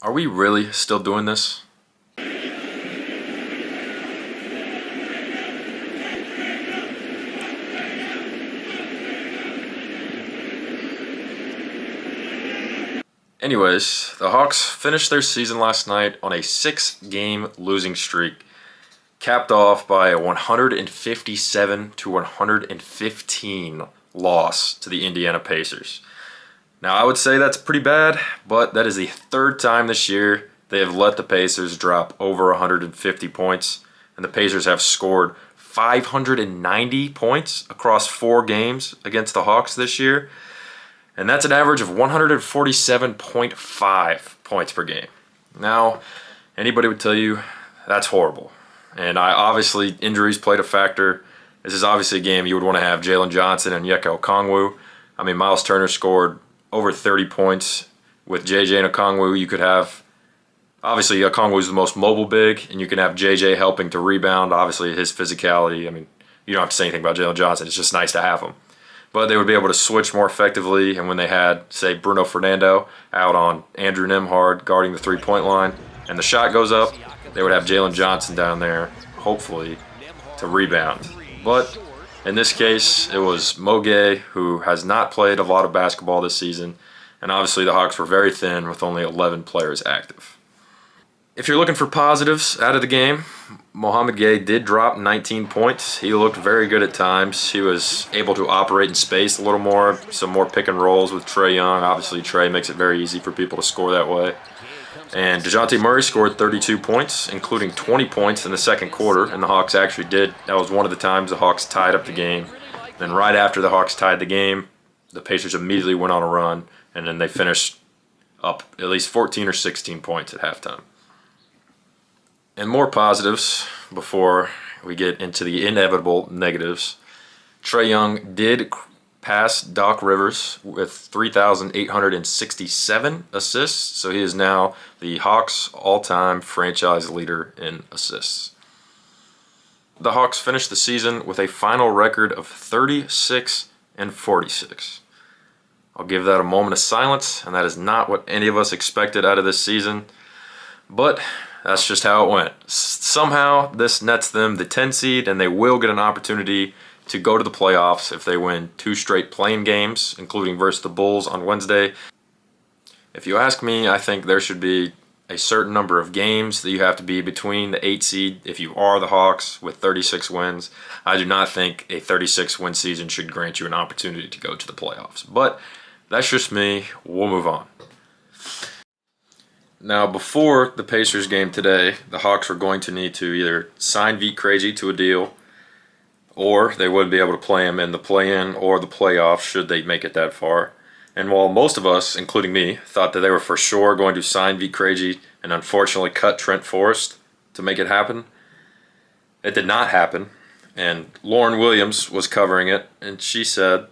Are we really still doing this? Anyways, the Hawks finished their season last night on a 6-game losing streak, capped off by a 157 to 115 loss to the Indiana Pacers. Now, I would say that's pretty bad, but that is the third time this year they have let the Pacers drop over 150 points, and the Pacers have scored 590 points across 4 games against the Hawks this year, and that's an average of 147.5 points per game. Now, anybody would tell you that's horrible, and obviously injuries played a factor. This is obviously a game you would want to have Jalen Johnson and Yeka Okongwu. I mean, Miles Turner scored over 30 points. With JJ and Okongwu, you could have, obviously Okongwu is the most mobile big, and you can have JJ helping to rebound. Obviously his physicality, I mean, you don't have to say anything about Jalen Johnson. It's just nice to have him. But they would be able to switch more effectively, and when they had, say, Bruno Fernando out on Andrew Nembhard guarding the three-point line, and the shot goes up, they would have Jalen Johnson down there, hopefully, to rebound. But in this case, it was Mo Gay, who has not played a lot of basketball this season, and obviously the Hawks were very thin with only 11 players active. If you're looking for positives out of the game, Mohamed Gay did drop 19 points. He looked very good at times. He was able to operate in space a little more, some more pick and rolls with Trae Young. Obviously, Trae makes it very easy for people to score that way. And DeJounte Murray scored 32 points, including 20 points in the second quarter, and the Hawks actually did. That was one of the times the Hawks tied up the game. Then right after the Hawks tied the game, the Pacers immediately went on a run, and then they finished up at least 14 or 16 points at halftime. And more positives before we get into the inevitable negatives. Trae Young did pass Doc Rivers with 3,867 assists, so he is now the Hawks' all-time franchise leader in assists. The Hawks finished the season with a final record of 36-46. I'll give that a moment of silence, and that is not what any of us expected out of this season, but that's just how it went. Somehow, this nets them the 10 seed, and they will get an opportunity to go to the playoffs if they win 2 straight play-in games, including versus the Bulls on Wednesday. If you ask me, I think there should be a certain number of games that you have to be between the 8 seed if you are the Hawks with 36 wins. I do not think a 36-win season should grant you an opportunity to go to the playoffs. But that's just me. We'll move on. Now, before the Pacers game today, the Hawks were going to need to either sign Vit Krejci to a deal, or they wouldn't be able to play him in the play-in or the playoffs should they make it that far. And while most of us, including me, thought that they were for sure going to sign Vit Krejci and unfortunately cut Trent Forrest to make it happen, it did not happen. And Lauren Williams was covering it, and she said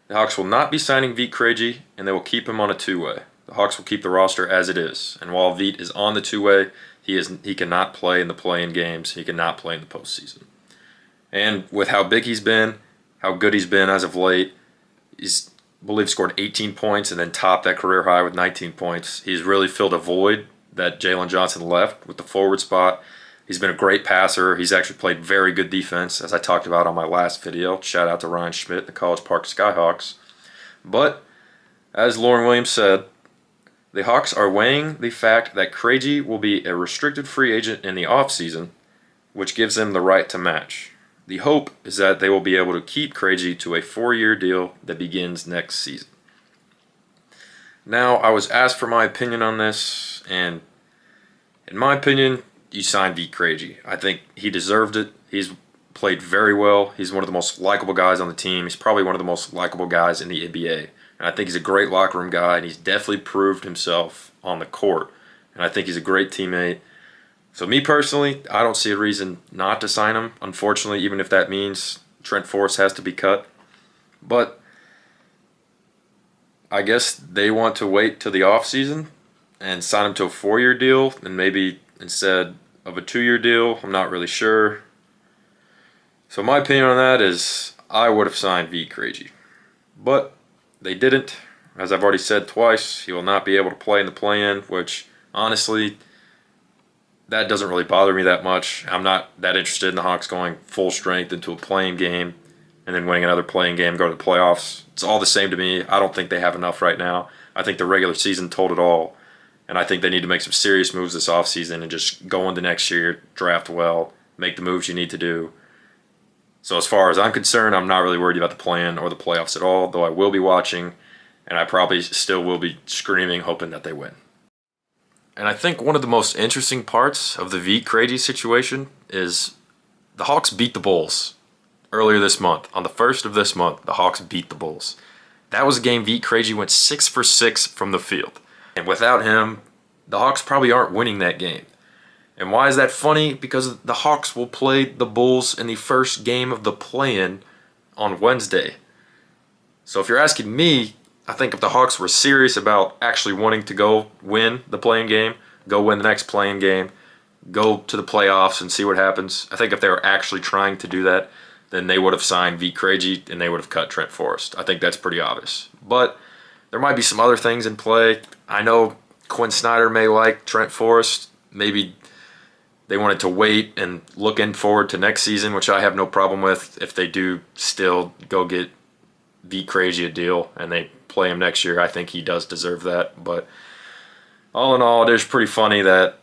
the Hawks will not be signing Vit Krejci, and they will keep him on a two-way. The Hawks will keep the roster as it is. And while Vit is on the two-way, he cannot play in the play-in games. He cannot play in the postseason. And with how big he's been, how good he's been as of late, he's, I believe, scored 18 points and then topped that career high with 19 points. He's really filled a void that Jalen Johnson left with the forward spot. He's been a great passer. He's actually played very good defense, as I talked about on my last video. Shout out to Ryan Schmidt, the College Park Skyhawks. But, as Lauren Williams said, the Hawks are weighing the fact that Krejci will be a restricted free agent in the offseason, which gives them the right to match. The hope is that they will be able to keep Krejci to a 4-year deal that begins next season. Now, I was asked for my opinion on this, and in my opinion, you signed Vit Krejci. I think he deserved it. He's played very well. He's one of the most likable guys on the team. He's probably one of the most likable guys in the NBA. And I think he's a great locker room guy, and he's definitely proved himself on the court. And I think he's a great teammate. So me personally, I don't see a reason not to sign him, unfortunately, even if that means Trent Forrest has to be cut. But I guess they want to wait till the offseason and sign him to a 4-year deal, and maybe instead of a 2-year deal. I'm not really sure. So my opinion on that is I would have signed Vit Krejci. But they didn't. As I've already said twice, he will not be able to play in the play-in, which honestly, that doesn't really bother me that much. I'm not that interested in the Hawks going full strength into a playing game and then winning another playing game, go to the playoffs. It's all the same to me. I don't think they have enough right now. I think the regular season told it all. And I think they need to make some serious moves this offseason and just go into next year, draft well, make the moves you need to do. So as far as I'm concerned, I'm not really worried about the plan or the playoffs at all, though I will be watching, and I probably still will be screaming, hoping that they win. And I think one of the most interesting parts of the Vit Krejci situation is the Hawks beat the Bulls earlier this month. On the 1st of this month, the Hawks beat the Bulls. That was a game Vit Krejci went 6 for 6 from the field. And without him, the Hawks probably aren't winning that game. And why is that funny? Because the Hawks will play the Bulls in the first game of the play-in on Wednesday. So if you're asking me, I think if the Hawks were serious about actually wanting to go win the play-in game, go win the next play-in game, go to the playoffs and see what happens, I think if they were actually trying to do that, then they would have signed Vit Krejci and they would have cut Trent Forrest. I think that's pretty obvious. But there might be some other things in play. I know Quinn Snyder may like Trent Forrest. Maybe they wanted to wait and looking forward to next season, which I have no problem with if they do still go get Vit Krejci a deal and they play him next year. I think he does deserve that. But all in all, it is pretty funny that,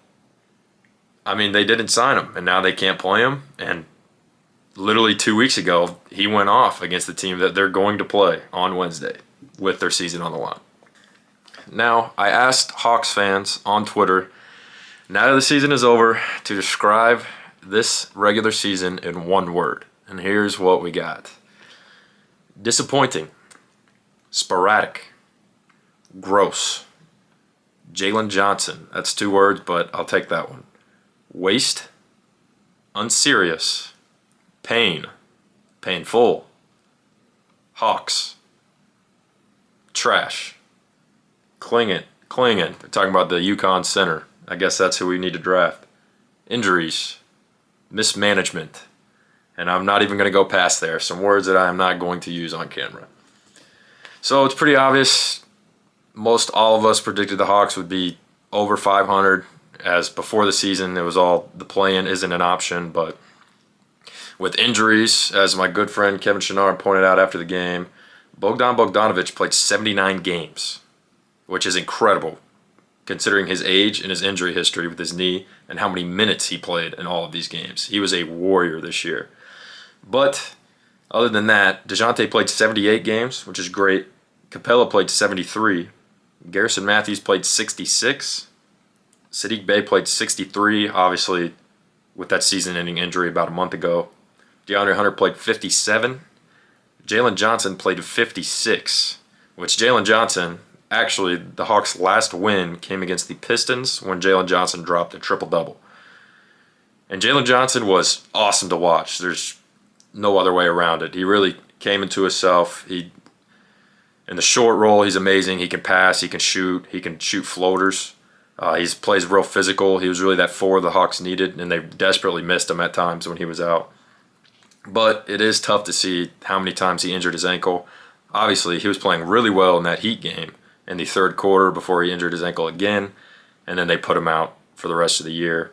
they didn't sign him and now they can't play him. And literally 2 weeks ago, he went off against the team that they're going to play on Wednesday with their season on the line. Now, I asked Hawks fans on Twitter, now that the season is over, to describe this regular season in one word. And here's what we got. Disappointing. Sporadic. Gross. Jalen Johnson. That's 2 words, but I'll take that one. Waste. Unserious. Pain. Painful. Hawks. Trash. Clinging. They're talking about the UConn center. I guess that's who we need to draft. Injuries. Mismanagement. And I'm not even going to go past there. Some words that I am not going to use on camera. So it's pretty obvious. Most all of us predicted the Hawks would be over 500. As before the season, it was all the play-in isn't an option. But with injuries, as my good friend Kevin Chenard pointed out after the game, Bogdan Bogdanovic played 79 games, which is incredible considering his age and his injury history with his knee and how many minutes he played in all of these games. He was a warrior this year. But other than that, DeJounte played 78 games, which is great. Capella played 73. Garrison Matthews played 66. Saddiq Bey played 63, obviously with that season-ending injury about a month ago. DeAndre Hunter played 57. Jalen Johnson played 56, which Jalen Johnson, actually the Hawks' last win came against the Pistons when Jalen Johnson dropped a triple-double. And Jalen Johnson was awesome to watch. There's no other way around it. He really came into himself. In the short roll, he's amazing. He can pass, he can shoot floaters. He plays real physical. He was really that forward the Hawks needed, and they desperately missed him at times when he was out. But it is tough to see how many times he injured his ankle. Obviously, he was playing really well in that Heat game in the third quarter before he injured his ankle again, and then they put him out for the rest of the year.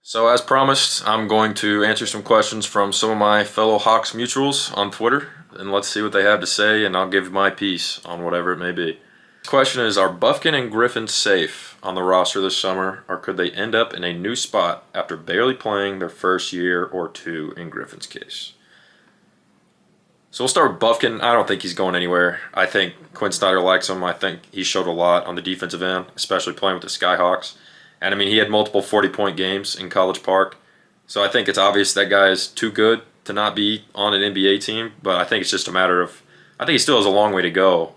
So as promised, I'm going to answer some questions from some of my fellow Hawks mutuals on Twitter, and let's see what they have to say, and I'll give my piece on whatever it may be. The question is, are Bufkin and Griffin safe on the roster this summer, or could they end up in a new spot after barely playing their first year or two in Griffin's case? So we'll start with Bufkin. I don't think he's going anywhere. I think Quinn Snyder likes him. I think he showed a lot on the defensive end, especially playing with the Skyhawks. And he had multiple 40-point games in College Park. So I think it's obvious that guy is too good to not be on an NBA team, but I think it's just a matter of, I think he still has a long way to go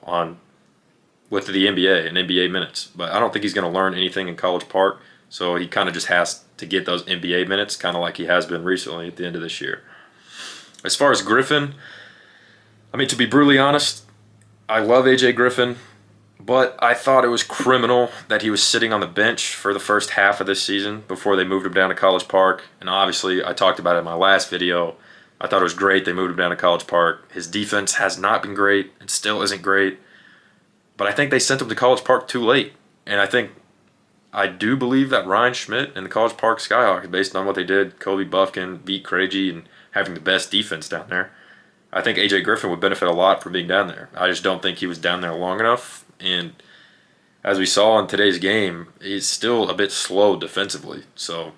with the NBA and NBA minutes. But I don't think he's going to learn anything in College Park, so he kind of just has to get those NBA minutes, kind of like he has been recently at the end of this year. As far as Griffin, to be brutally honest, I love AJ Griffin, but I thought it was criminal that he was sitting on the bench for the first half of this season before they moved him down to College Park. And obviously, I talked about it in my last video. I thought it was great they moved him down to College Park. His defense has not been great and still isn't great. But I think they sent him to College Park too late. And I think I do believe that Ryan Schmidt and the College Park Skyhawks, based on what they did, Kobe Buffkin, Vit Krejci, and having the best defense down there, I think AJ Griffin would benefit a lot from being down there. I just don't think he was down there long enough. And as we saw in today's game, he's still a bit slow defensively. So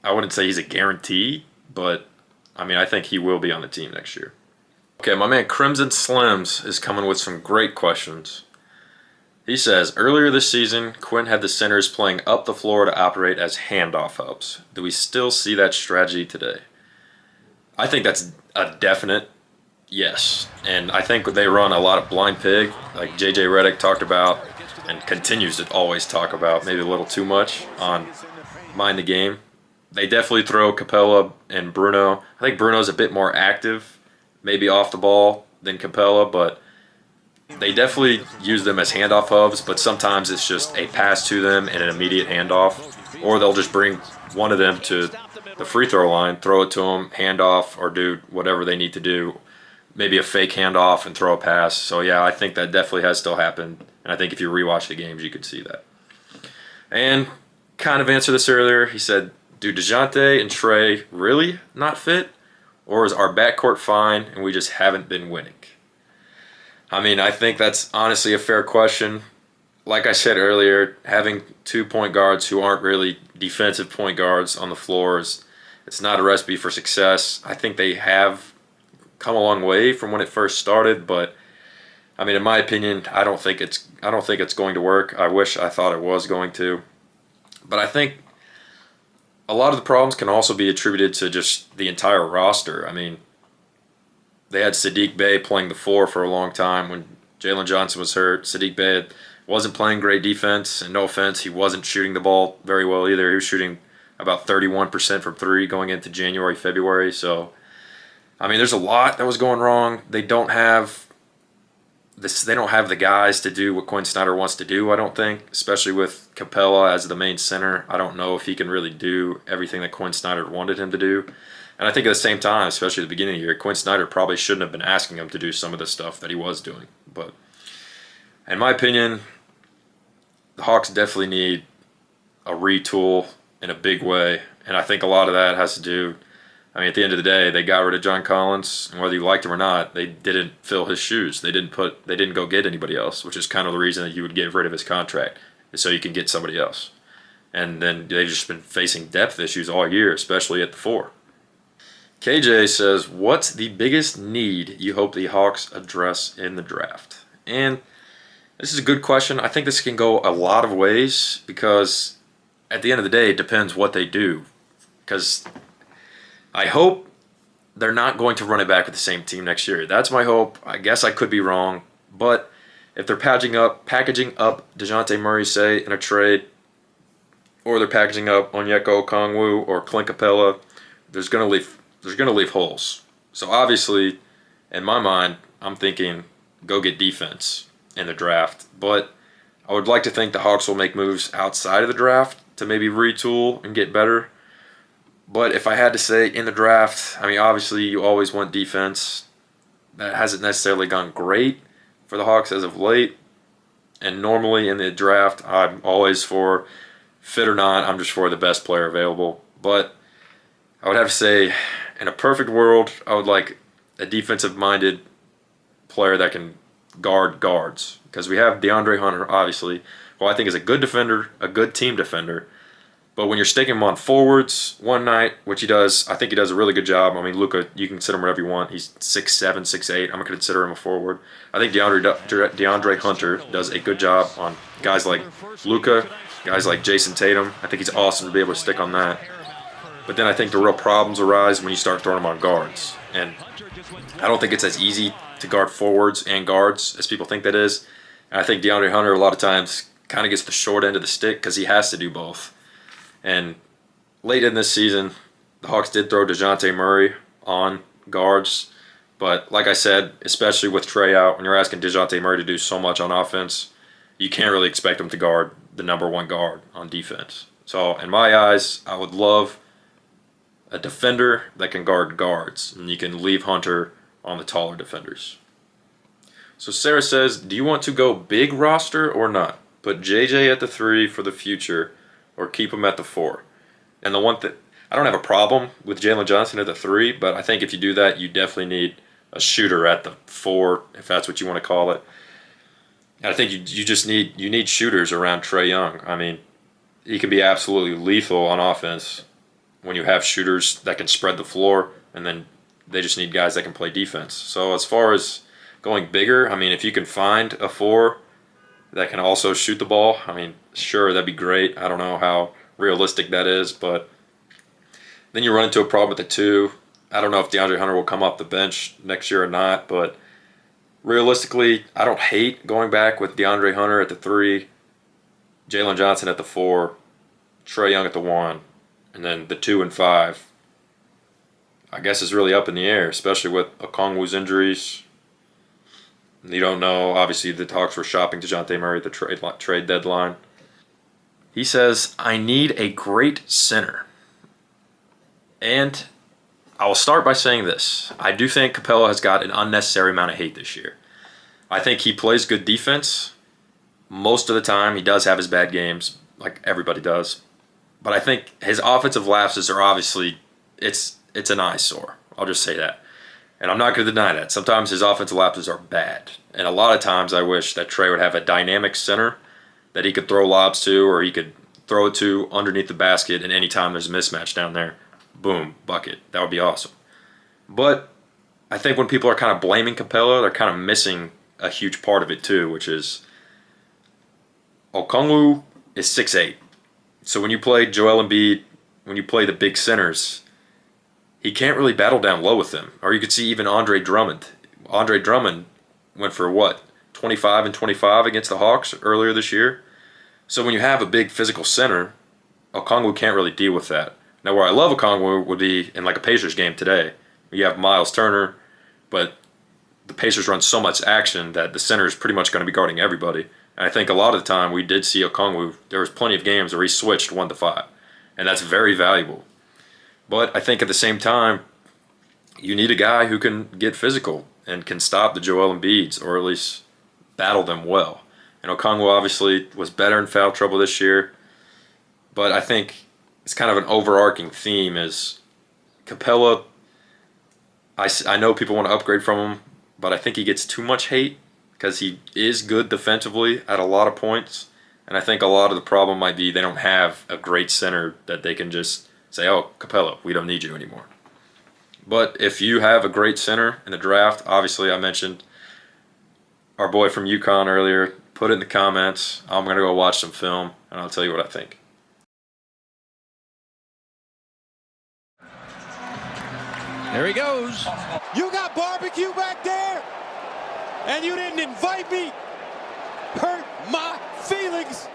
I wouldn't say he's a guarantee, but I mean, I think he will be on the team next year. Okay, my man Crimson Slims is coming with some great questions. He says, earlier this season, Quinn had the centers playing up the floor to operate as handoff hubs. Do we still see that strategy today? I think that's a definite yes. And I think they run a lot of blind pig, like J.J. Redick talked about and continues to always talk about, maybe a little too much on Mind the Game. They definitely throw Capella and Bruno. I think Bruno's a bit more active, maybe off the ball than Capella, but they definitely use them as handoff hubs, but sometimes it's just a pass to them and an immediate handoff, or they'll just bring one of them to the free throw line, throw it to them, handoff, or do whatever they need to do, maybe a fake handoff and throw a pass. So yeah, I think that definitely has still happened, and I think if you rewatch the games, you could see that. And kind of answered this earlier, he said, do DeJounte and Trey really not fit, or is our backcourt fine and we just haven't been winning? I mean, I think that's honestly a fair question. Like I said earlier, having 2 point guards who aren't really defensive point guards on the floors, it's not a recipe for success. I think they have come a long way from when it first started, but I mean, in my opinion, I don't think it's going to work. I wish I thought it was going to, but I think a lot of the problems can also be attributed to just the entire roster. I mean, they had Sadiq Bey playing the 4 for a long time when Jalen Johnson was hurt. Sadiq Bey wasn't playing great defense, and no offense, he wasn't shooting the ball very well either. He was shooting about 31% from 3 going into January, February. So, I mean, there's a lot that was going wrong. They don't have the guys to do what Quinn Snyder wants to do, I don't think, especially with Capella as the main center. I don't know if he can really do everything that Quinn Snyder wanted him to do. And I think at the same time, especially at the beginning of the year, Quinn Snyder probably shouldn't have been asking him to do some of the stuff that he was doing. But in my opinion, the Hawks definitely need a retool in a big way. And I think a lot of that has to do, I mean, at the end of the day, they got rid of John Collins, and whether you liked him or not, they didn't fill his shoes. They didn't go get anybody else, which is kind of the reason that you would get rid of his contract, is so you can get somebody else. And then they've just been facing depth issues all year, especially at the 4. KJ says, what's the biggest need you hope the Hawks address in the draft? And this is a good question. I think this can go a lot of ways because at the end of the day, it depends what they do. Because I hope they're not going to run it back with the same team next year. That's my hope. I guess I could be wrong. But if they're packaging up DeJounte Murray, say, in a trade, or they're packaging up Onyeka Okongwu or Clint Capella, there's going to leave holes. So obviously, in my mind, I'm thinking go get defense in the draft. But I would like to think the Hawks will make moves outside of the draft to maybe retool and get better. But if I had to say in the draft, I mean, obviously you always want defense. That hasn't necessarily gone great for the Hawks as of late. And normally in the draft, I'm always for, fit or not, I'm just for the best player available. But I would have to say, in a perfect world, I would like a defensive-minded player that can guard guards. Because we have DeAndre Hunter, obviously, who I think is a good defender, a good team defender. But when you're sticking him on forwards one night, which he does, I think he does a really good job. I mean, Luka, you can consider him whatever you want. He's 6'7", 6'8". I'm going to consider him a forward. I think DeAndre Hunter does a good job on guys like Luka, guys like Jason Tatum. I think he's awesome to be able to stick on that. But then I think the real problems arise when you start throwing them on guards. And I don't think it's as easy to guard forwards and guards as people think that is. And I think DeAndre Hunter a lot of times kind of gets the short end of the stick because he has to do both. And late in this season, the Hawks did throw DeJounte Murray on guards. But like I said, especially with Trey out, when you're asking DeJounte Murray to do so much on offense, you can't really expect him to guard the number one guard on defense. So in my eyes, I would love a defender that can guard guards, and you can leave Hunter on the taller defenders. So Sarah says, do you want to go big roster or not? put JJ at the 3 for the future, or keep him at the 4. And the one that I don't have a problem with Jalen Johnson at the 3, but I think if you do that, you definitely need a shooter at the 4, if that's what you want to call it. And I think you just need shooters around Trae Young. I mean, he can be absolutely lethal on offense when you have shooters that can spread the floor, and then they just need guys that can play defense. So as far as going bigger, I mean, if you can find a 4 that can also shoot the ball, I mean, sure, that'd be great. I don't know how realistic that is, but then you run into a problem with the 2. I don't know if DeAndre Hunter will come off the bench next year or not, but realistically, I don't hate going back with DeAndre Hunter at the 3, Jalen Johnson at the 4, Trae Young at the 1, and then the 2 and 5, I guess, is really up in the air, especially with Okongwu's injuries. You don't know. Obviously, the talks were shopping DeJounte Murray at the trade deadline. He says, I need a great center. And I will start by saying this. I do think Capella has got an unnecessary amount of hate this year. I think he plays good defense. Most of the time, he does have his bad games, like everybody does. But I think his offensive lapses are obviously, it's an eyesore. I'll just say that. And I'm not going to deny that. Sometimes his offensive lapses are bad. And a lot of times I wish that Trae would have a dynamic center that he could throw lobs to, or he could throw it to underneath the basket, and anytime there's a mismatch down there, boom, bucket. That would be awesome. But I think when people are kind of blaming Capella, they're kind of missing a huge part of it too, which is Okongwu is 6'8". So when you play Joel Embiid, when you play the big centers, he can't really battle down low with them. Or you could see even Andre Drummond. Andre Drummond went for what, 25 and 25 against the Hawks earlier this year. So when you have a big physical center, Okongwu can't really deal with that. Now where I love Okongwu would be in like a Pacers game today. You have Miles Turner, but the Pacers run so much action that the center is pretty much going to be guarding everybody. And I think a lot of the time we did see Okongwu, there was plenty of games where he switched 1 to 5. And that's very valuable. But I think at the same time, you need a guy who can get physical and can stop the Joel Embiids, or at least battle them well. And Okongwu obviously was better in foul trouble this year. But I think it's kind of an overarching theme is Capella, I know people want to upgrade from him, but I think he gets too much hate because he is good defensively at a lot of points. And I think a lot of the problem might be they don't have a great center that they can just say, oh, Capella, we don't need you anymore. But if you have a great center in the draft, obviously I mentioned our boy from UConn earlier, put it in the comments. I'm going to go watch some film, and I'll tell you what I think. There he goes. You got barbecue back there, and you didn't invite me. Hurt my feelings.